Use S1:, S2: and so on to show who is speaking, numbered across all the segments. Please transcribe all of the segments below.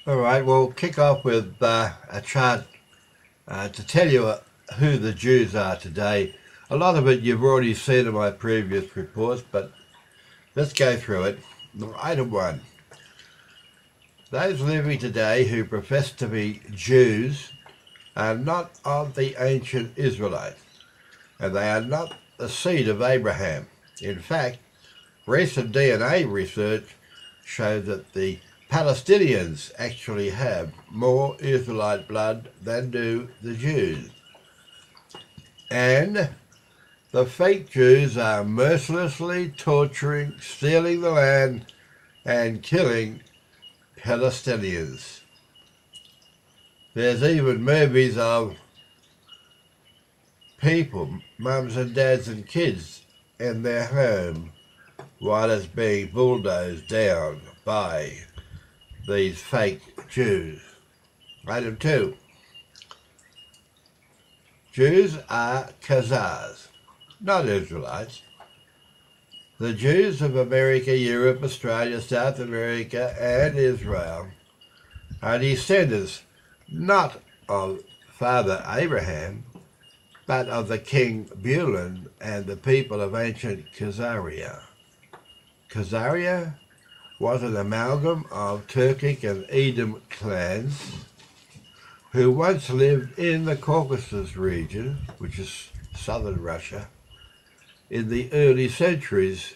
S1: All right, we'll kick off with a chart to tell you who the Jews are today. A lot of it you've already seen in my previous reports, but let's go through it. Item 1. Those living today who profess to be Jews are not of the ancient Israelites, and they are not the seed of Abraham. In fact, recent DNA research shows that the Palestinians actually have more Israelite blood than do the Jews. And the fake Jews are mercilessly torturing, stealing the land, and killing Palestinians. There's even movies of people, mums and dads and kids, in their home while it's being bulldozed down by these fake Jews. Item 2. Jews are Khazars, not Israelites. The Jews of America, Europe, Australia, South America, and Israel are descendants not of Father Abraham, but of the king Bulan and the people of ancient Khazaria. Khazaria was an amalgam of Turkic and Edom clans who once lived in the Caucasus region, which is southern Russia, in the early centuries.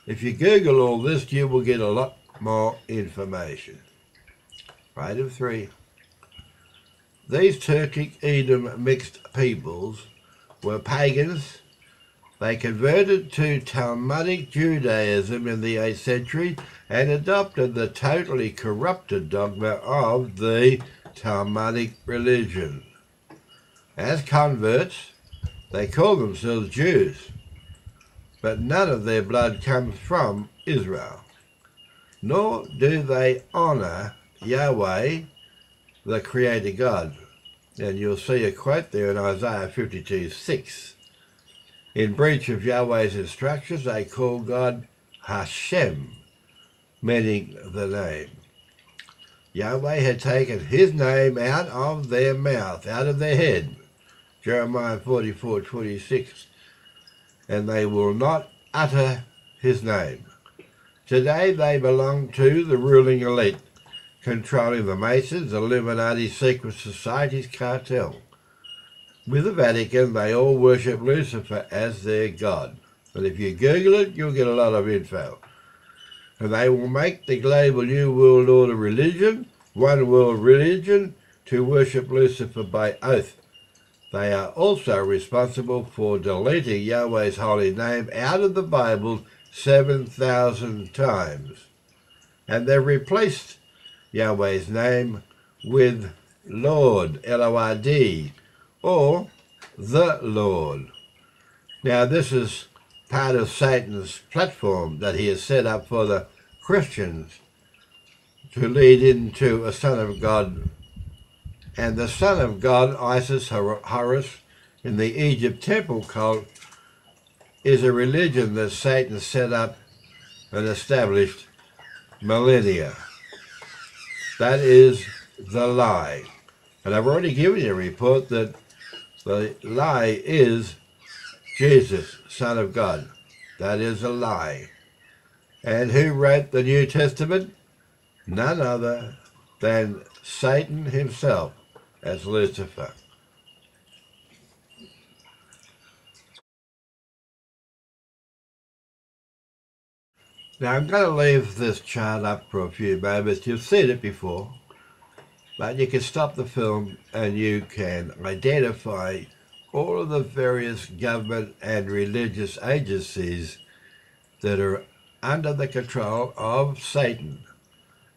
S1: If you Google all this, you will get a lot more information. Item 3. These Turkic Edom mixed peoples were pagans. They converted to Talmudic Judaism in the 8th century and adopted the totally corrupted dogma of the Talmudic religion. As converts, they call themselves Jews, but none of their blood comes from Israel, nor do they honor Yahweh, the Creator God. And you'll see a quote there in Isaiah 52:6. In breach of Yahweh's instructions, they call God Hashem, meaning the name. Yahweh had taken his name out of their mouth, out of their head. Jeremiah 44:26. And they will not utter his name. Today they belong to the ruling elite, controlling the Masons, Illuminati, secret societies, cartel. With the Vatican, they all worship Lucifer as their god. But if you Google it, you'll get a lot of info. And they will make the global New World Order religion, one world religion, to worship Lucifer by oath. They are also responsible for deleting Yahweh's holy name out of the Bible 7,000 times. And they've replaced Yahweh's name with Lord, L-O-R-D, or the Lord. Now this is part of Satan's platform that he has set up for the Christians to lead into a Son of God. And the Son of God, Isis, Horus, in the Egypt temple cult, is a religion that Satan set up and established millennia. That is the lie. And I've already given you a report that the lie is Jesus, Son of God. That is a lie. And who wrote the New Testament? None other than Satan himself as Lucifer. Now I'm going to leave this chart up for a few moments. You've seen it before, but you can stop the film and you can identify all of the various government and religious agencies that are under the control of Satan.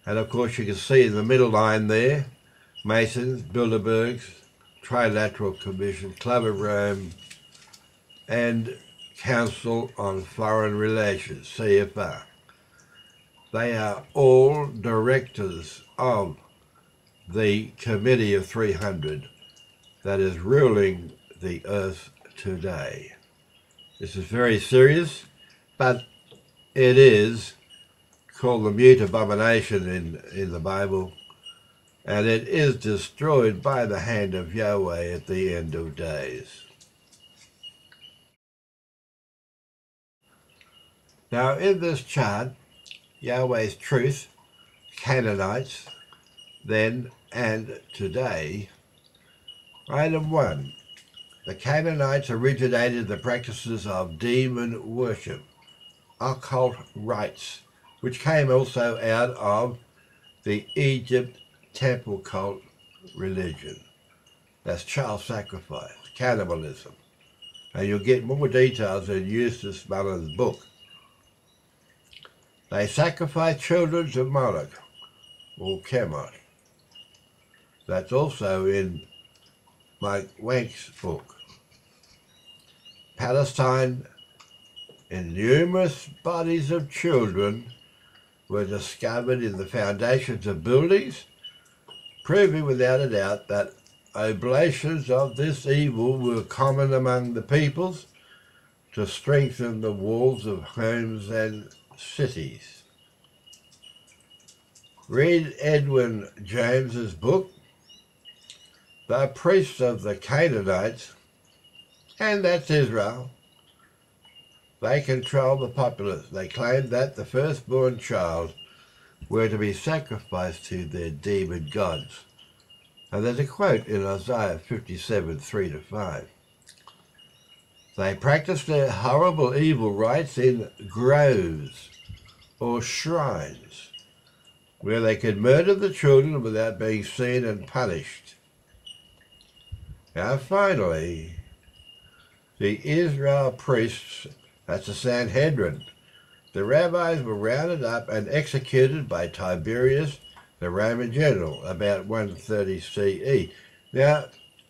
S1: And of course you can see in the middle line there, Masons, Bilderbergs, Trilateral Commission, Club of Rome, and Council on Foreign Relations, CFR. They are all directors of the Committee of 300 that is ruling the earth today. This is very serious, but it is called the mute abomination in the Bible, and it is destroyed by the hand of Yahweh at the end of days. Now in this chart, Yahweh's truth, Canaanites, then and today. Item 1. The Canaanites originated the practices of demon worship, occult rites, which came also out of the Egypt temple cult religion. That's child sacrifice, cannibalism. And you'll get more details in Eustace Mullen's book. They sacrificed children to Moloch, or Chemosh. That's also in Mike Wank's book. Palestine, in numerous bodies of children were discovered in the foundations of buildings, proving without a doubt that oblations of this evil were common among the peoples to strengthen the walls of homes and cities. Read Edwin James's book, The Priests of the Canaanites, and that's Israel. They control the populace. They claimed that the firstborn child were to be sacrificed to their demon gods. And there's a quote in Isaiah 57, 3-5. They practiced their horrible evil rites in groves or shrines, where they could murder the children without being seen and punished. Now finally, the Israel priests, that's the Sanhedrin, the rabbis were rounded up and executed by Tiberius, the Roman general, about 130 CE. Now,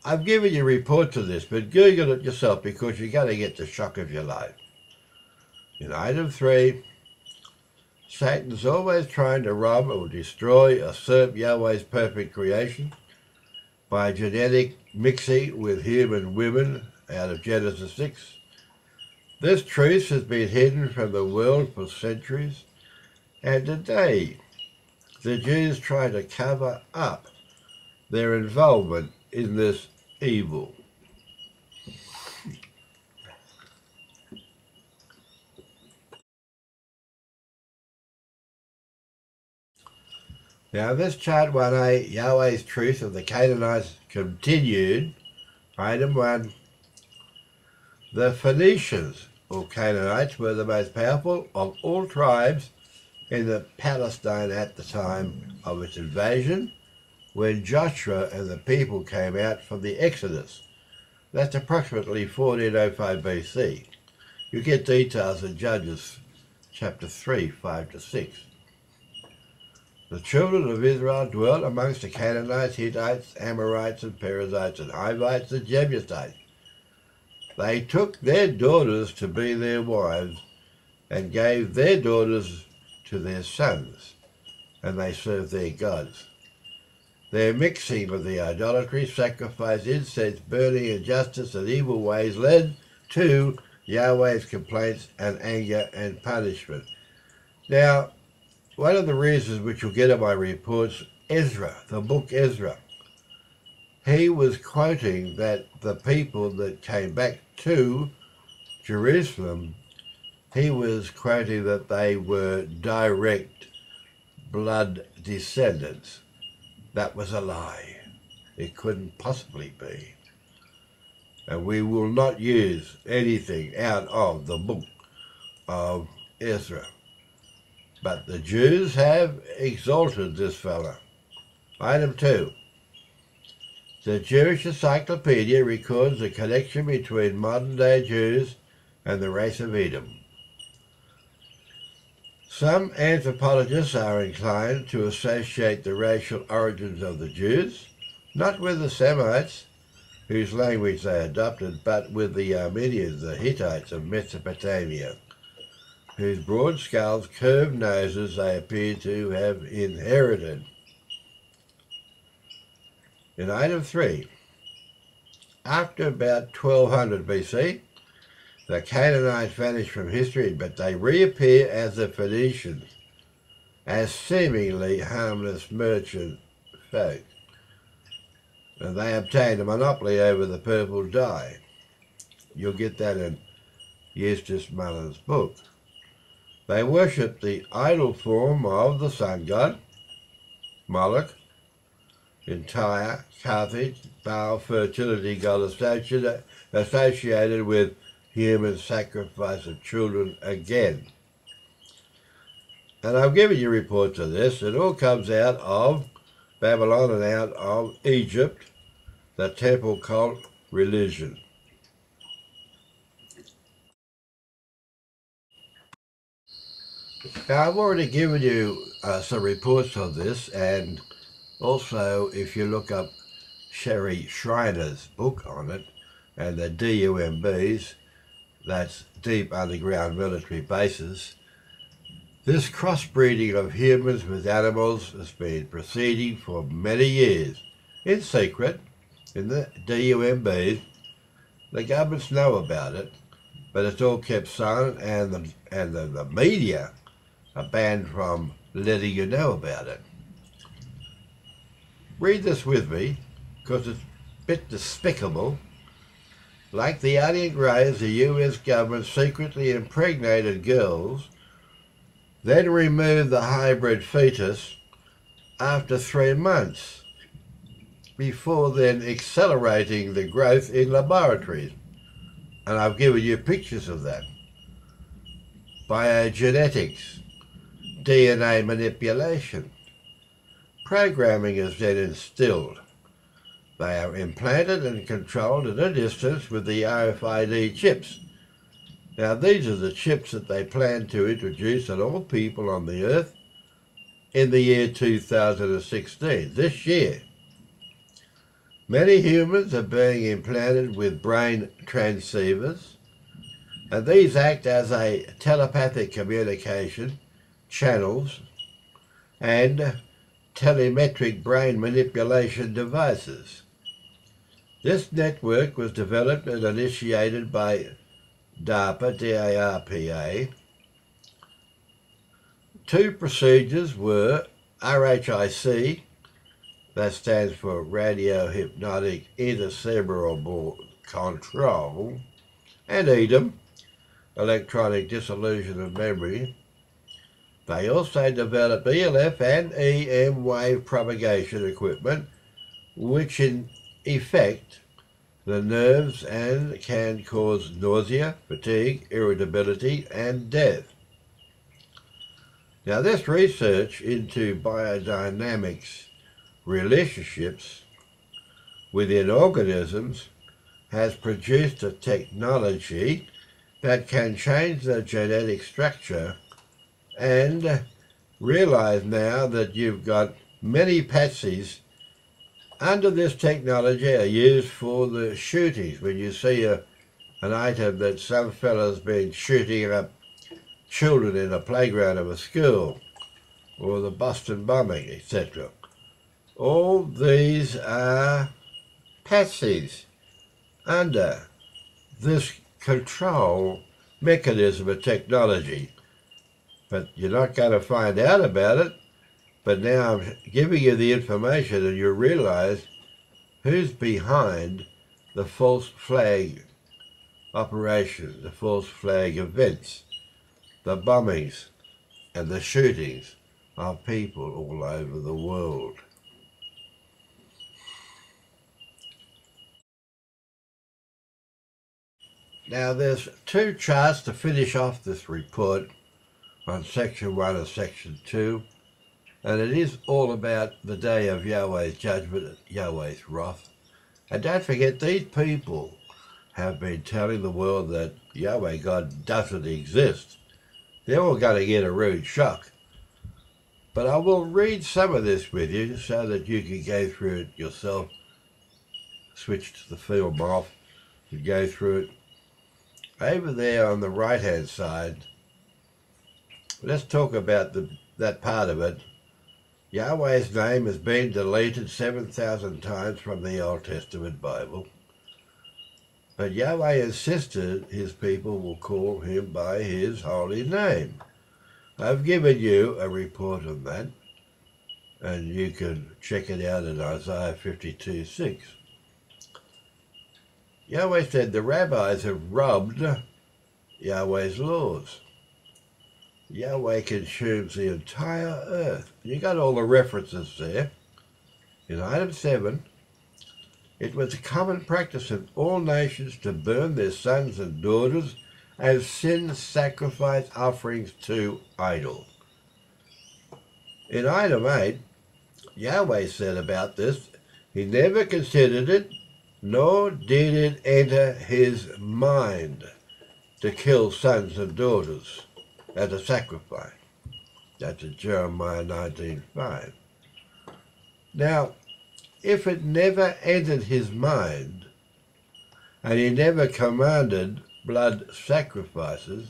S1: I've given you a report to this, but Google it yourself because you're going to get the shock of your life. In item 3, Satan's always trying to rob or destroy, usurp Yahweh's perfect creation by genetic mixing with human women out of Genesis 6. This truth has been hidden from the world for centuries, and today the Jews try to cover up their involvement in this evil. Now this chart 1a, Yahweh's truth of the Canaanites continued. Item 1. The Phoenicians, or Canaanites, were the most powerful of all tribes in the Palestine at the time of its invasion, when Joshua and the people came out from the Exodus. That's approximately 1405 BC. You get details in Judges chapter 3, 5-6. The children of Israel dwelt amongst the Canaanites, Hittites, Amorites, and Perizzites, and Hivites, and Jebusites. They took their daughters to be their wives, and gave their daughters to their sons, and they served their gods. Their mixing of the idolatry, sacrifice, incense, burning, injustice, and evil ways led to Yahweh's complaints and anger and punishment. Now, one of the reasons which you'll get in my reports, Ezra, the book Ezra, he was quoting that the people that came back to Jerusalem, he was quoting that they were direct blood descendants. That was a lie. It couldn't possibly be. And we will not use anything out of the book of Ezra. But the Jews have exalted this fella. Item 2. The Jewish Encyclopedia records a connection between modern-day Jews and the race of Edom. Some anthropologists are inclined to associate the racial origins of the Jews, not with the Semites, whose language they adopted, but with the Armenians, the Hittites of Mesopotamia, whose broad skulls, curved noses they appear to have inherited. In item 3, after about 1200 BC, the Canaanites vanish from history, but they reappear as the Phoenicians, as seemingly harmless merchant spoke. And they obtained a monopoly over the purple dye. You'll get that in Eustace Mullen's book. They worshipped the idol form of the sun god, Moloch, in Tyre, Carthage, Baal, fertility god associated with human sacrifice of children again. And I've given you reports of this. It all comes out of Babylon and out of Egypt, the temple cult religion. Now, I've already given you some reports of this, and also if you look up Sherry Schreiner's book on it, and the DUMBs, that's Deep Underground Military Bases, this crossbreeding of humans with animals has been proceeding for many years, in secret, in the DUMBs. The governments know about it, but it's all kept silent, and the media are banned from letting you know about it. Read this with me, because it's a bit despicable. Like the alien rays, the US government secretly impregnated girls, then removed the hybrid fetus after 3 months, before then accelerating the growth in laboratories. And I've given you pictures of that. Biogenetics, DNA manipulation. Programming is then instilled. They are implanted and controlled at a distance with the RFID chips. Now, these are the chips that they plan to introduce on all people on the earth in the year 2016, this year. Many humans are being implanted with brain transceivers, and these act as a telepathic communication channels and telemetric brain manipulation devices. This network was developed and initiated by DARPA, D-A-R-P-A. 2 procedures were RHIC, that stands for Radio Hypnotic Intercerebral Control, and EDM, Electronic Dissolution of Memory. They also developed ELF and EM wave propagation equipment, which in effect the nerves and can cause nausea, fatigue, irritability, and death. Now, this research into biodynamics relationships within organisms has produced a technology that can change the genetic structure, and realize now that you've got many patsies under this technology are used for the shootings. When you see an item that some fella's been shooting up children in a playground of a school, or the Boston bombing, etc. All these are patsies under this control mechanism of technology. But you're not going to find out about it. But now I'm giving you the information, and you realize who's behind the false flag operations, the false flag events, the bombings and the shootings of people all over the world. Now, there's 2 charts to finish off this report on section 1 and section 2, and it is all about the day of Yahweh's judgment, Yahweh's wrath. And don't forget, these people have been telling the world that Yahweh God doesn't exist. They're all going to get a rude shock. But I will read some of this with you so that you can go through it yourself. Switch the film off and go through it. Over there on the right-hand side, let's talk about that part of it. Yahweh's name has been deleted 7,000 times from the Old Testament Bible. But Yahweh insisted his people will call him by his holy name. I've given you a report on that. And you can check it out in Isaiah 52:6. Yahweh said the rabbis have robbed Yahweh's laws. Yahweh consumes the entire earth. You got all the references there. In item 7, it was a common practice in all nations to burn their sons and daughters as sin sacrifice offerings to idols. In item 8, Yahweh said about this, he never considered it, nor did it enter his mind to kill sons and daughters as a sacrifice. That's in Jeremiah 19:5. Now, if it never entered his mind, and he never commanded blood sacrifices,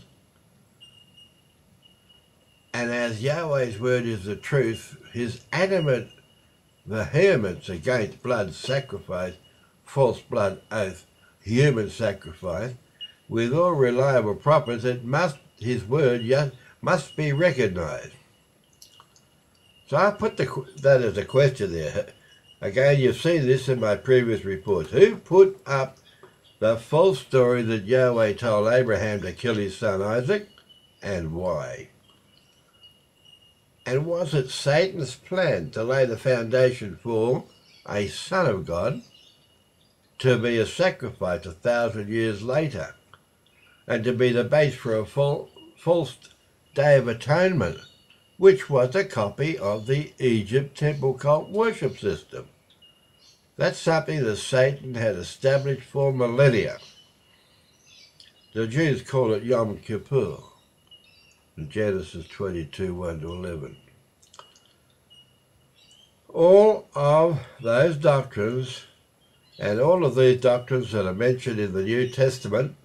S1: and as Yahweh's word is the truth, his adamant vehemence against blood sacrifice, false blood oath, human sacrifice, with all reliable prophets, his word must be recognized. So I put that as a question there. Again, you've seen this in my previous reports. Who put up the false story that Yahweh told Abraham to kill his son Isaac, and why? And was it Satan's plan to lay the foundation for a son of God to be a sacrifice 1,000 years later, and to be the base for a false Day of Atonement, which was a copy of the Egypt temple cult worship system? That's something that Satan had established for millennia. The Jews call it Yom Kippur in Genesis 22:1-11. All of those doctrines and all of these doctrines that are mentioned in the New Testament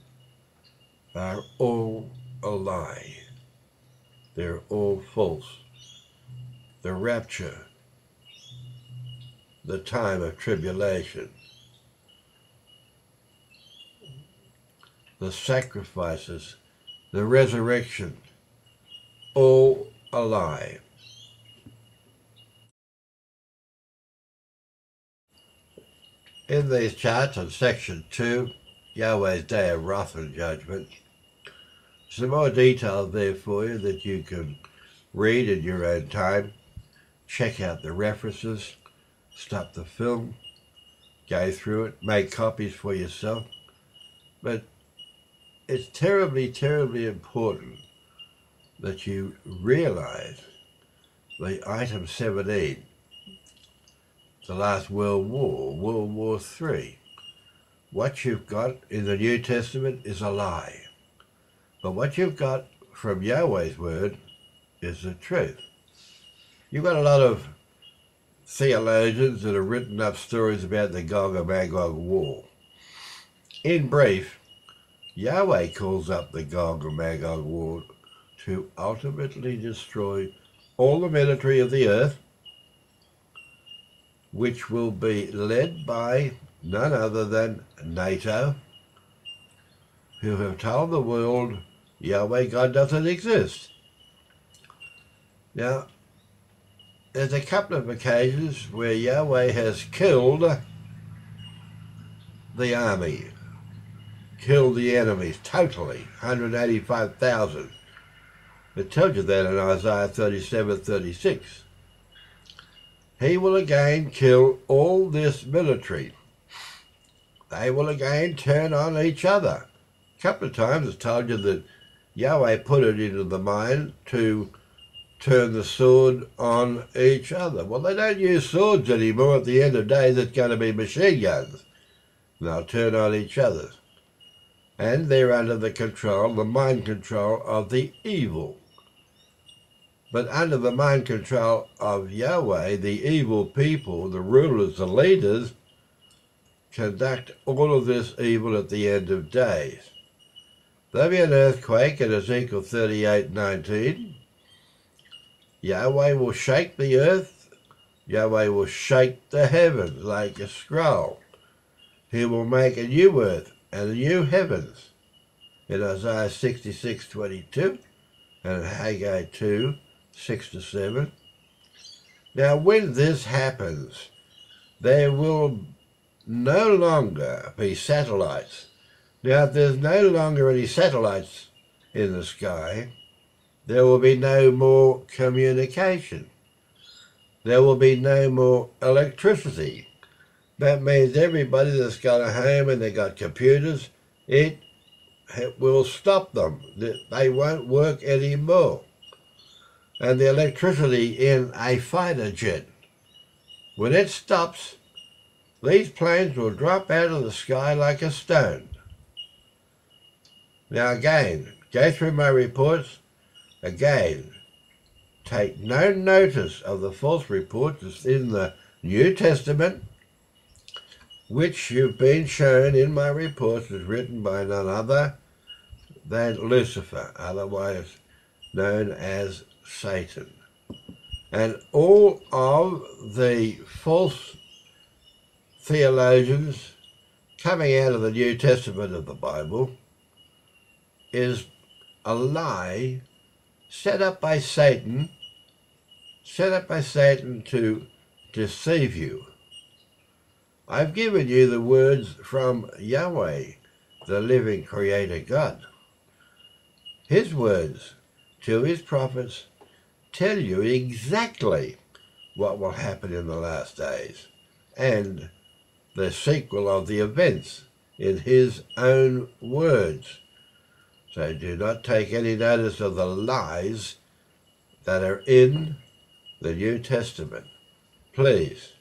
S1: are all a lie. They're all false. The rapture, the time of tribulation, the sacrifices, the resurrection, all a lie. In these charts on section 2, Yahweh's Day of Wrath and Judgment, some more detail there for you that you can read in your own time. Check out the references, stop the film, go through it, make copies for yourself. But it's terribly, terribly important that you realize the item 17, the last World War, World War III. What you've got in the New Testament is a lie. But what you've got from Yahweh's word is the truth. You've got a lot of theologians that have written up stories about the Gog and Magog war. In brief, Yahweh calls up the Gog and Magog war to ultimately destroy all the military of the earth, which will be led by none other than NATO, who have told the world Yahweh God doesn't exist. Now, there's a couple of occasions where Yahweh has killed the army, killed the enemies totally, 185,000. It tells you that in Isaiah 37:36. He will again kill all this military. They will again turn on each other. A couple of times it's told you that Yahweh put it into the mind to turn the sword on each other. Well, they don't use swords anymore. At the end of days, it's going to be machine guns. And they'll turn on each other. And they're under the control, the mind control of the evil. But under the mind control of Yahweh, the evil people, the rulers, the leaders, conduct all of this evil at the end of days. There'll be an earthquake in Ezekiel 38:19. Yahweh will shake the earth. Yahweh will shake the heavens like a scroll. He will make a new earth and a new heavens. In Isaiah 66:22 and in Haggai 2:6-7. Now, when this happens, there will no longer be satellites. Now, if there's no longer any satellites in the sky, there will be no more communication. There will be no more electricity. That means everybody that's got a home and they got computers, it will stop them. They won't work anymore. And the electricity in a fighter jet, when it stops, these planes will drop out of the sky like a stone. Now again, go through my reports. Again, take no notice of the false reports that's in the New Testament, which you've been shown in my reports is written by none other than Lucifer, otherwise known as Satan. And all of the false theologians coming out of the New Testament of the Bible is a lie set up by Satan to deceive you. I've given you the words from Yahweh, the living Creator God. His words to his prophets tell you exactly what will happen in the last days and the sequel of the events in his own words. So do not take any notice of the lies that are in the New Testament. Please.